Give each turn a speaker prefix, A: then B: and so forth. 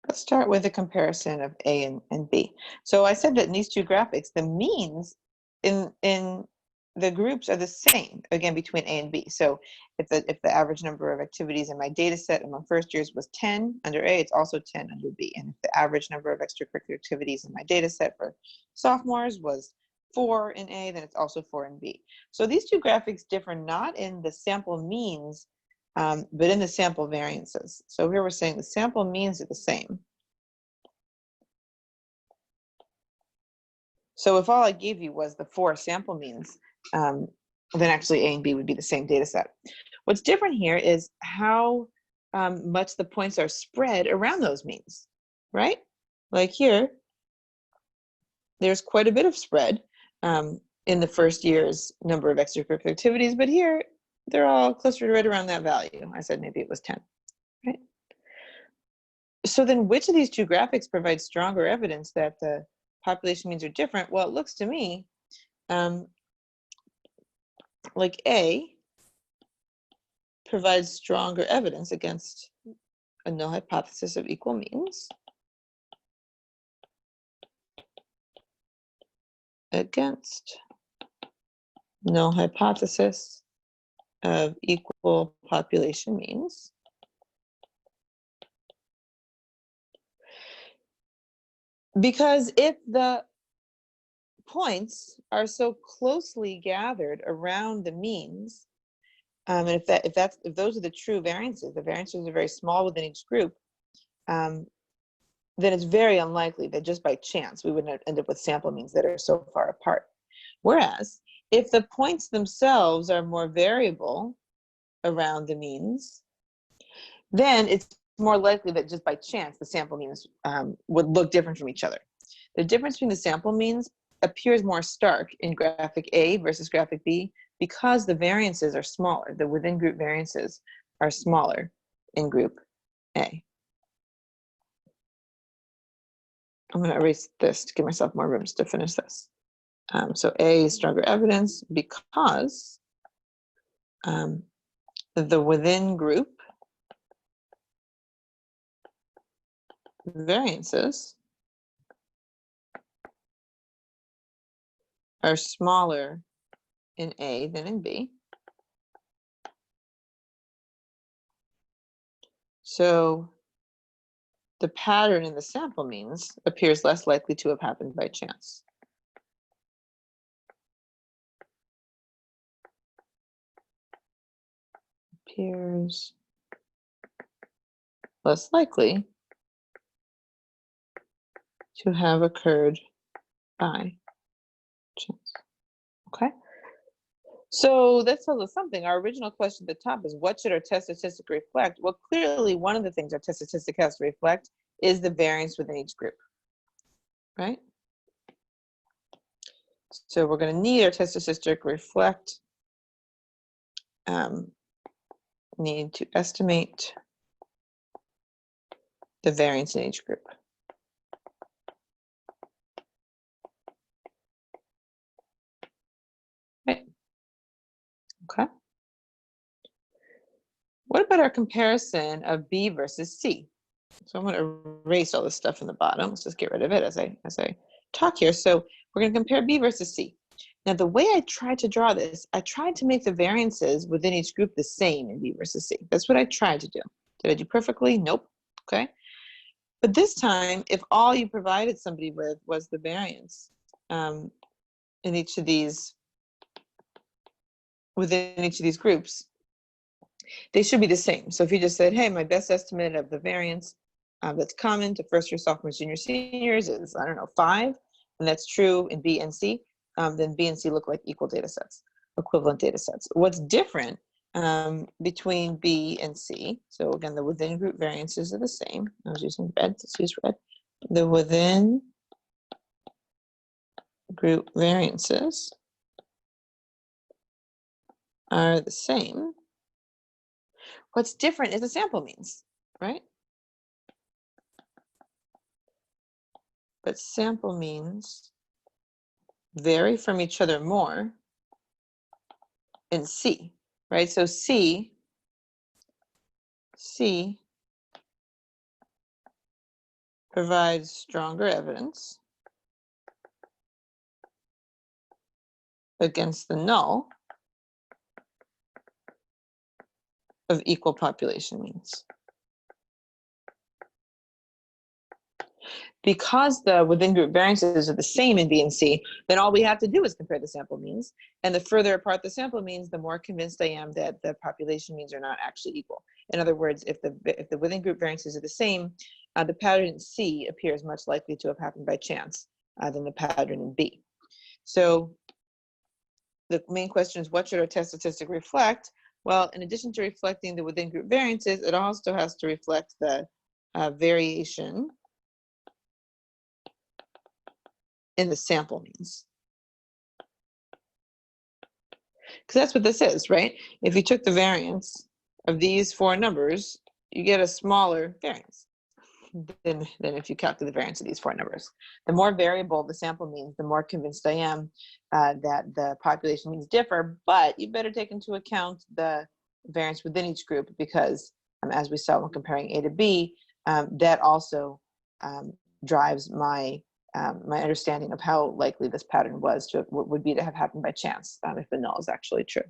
A: Let's start with a comparison of A and B. So I said that in these two graphics, the means in the groups are the same, again, between A and B. So if the average number of activities in my data set among first years was 10 under A, it's also 10 under B. And if the average number of extracurricular activities in my data set for sophomores was 4 in A, then it's also 4 in B. So these two graphics differ not in the sample means, but in the sample variances. So here we're saying the sample means are the same. So if all I gave you was the 4 sample means, then actually A and B would be the same data set. What's different here is how much the points are spread around those means, right? Like here, there's quite a bit of spread in the first year's number of extracurricular activities, but here they're all closer to right around that value. I said maybe it was 10, right? So then which of these two graphics provides stronger evidence that the population means are different? Well, it looks to me like A provides stronger evidence against a null hypothesis of equal means. Against null hypothesis of equal population means. Because if the points are so closely gathered around the means, and if those are the true variances, the variances are very small within each group, then it's very unlikely that just by chance we would end up with sample means that are so far apart. Whereas if the points themselves are more variable around the means, then it's more likely that just by chance the sample means would look different from each other. The difference between the sample means appears more stark in graphic A versus graphic B because the variances are smaller. The within group variances are smaller in group A. I'm going to erase this to give myself more room to finish this. So A is stronger evidence because the within group variances are smaller in A than in B. So the pattern in the sample means appears less likely to have happened by chance. Appears less likely to have occurred by chance. Okay. So that tells us something. Our original question at the top is, what should our test statistic reflect? Well, clearly one of the things our test statistic has to reflect is the variance within each group, right? So we're going to need our test statistic reflect, need to estimate the variance in each group. Right. Okay. What about our comparison of B versus C? So I'm going to erase all this stuff in the bottom. Let's just get rid of it as I talk here. So we're going to compare B versus C. Now, the way I tried to draw this, I tried to make the variances within each group the same in B versus C. That's what I tried to do. Did I do perfectly? Nope. Okay. But this time, if all you provided somebody with was the variance in each of these, within each of these groups, they should be the same. So if you just said, hey, my best estimate of the variance that's common to first year sophomores, junior, seniors is, I don't know, 5, and that's true in B and C, then B and C look like equal data sets, equivalent data sets. What's different between B and C, so again, the within group variances are the same. I was using red, let's use red. The within group variances are the same. What's different is the sample means, right? But sample means vary from each other more in C, right? So C provides stronger evidence against the null of equal population means. Because the within group variances are the same in B and C, then all we have to do is compare the sample means. And the further apart the sample means, the more convinced I am that the population means are not actually equal. In other words, if the within group variances are the same, the pattern in C appears much likely to have happened by chance than the pattern in B. So the main question is, what should our test statistic reflect? Well, in addition to reflecting the within group variances, it also has to reflect the variation in the sample means. Because that's what this is, right? If you took the variance of these four numbers, you get a smaller variance than if you calculate the variance of these four numbers. The more variable the sample means, the more convinced I am that the population means differ, but you better take into account the variance within each group, because as we saw when comparing A to B, that also drives my my understanding of how likely this pattern would be to have happened by chance if the null is actually true.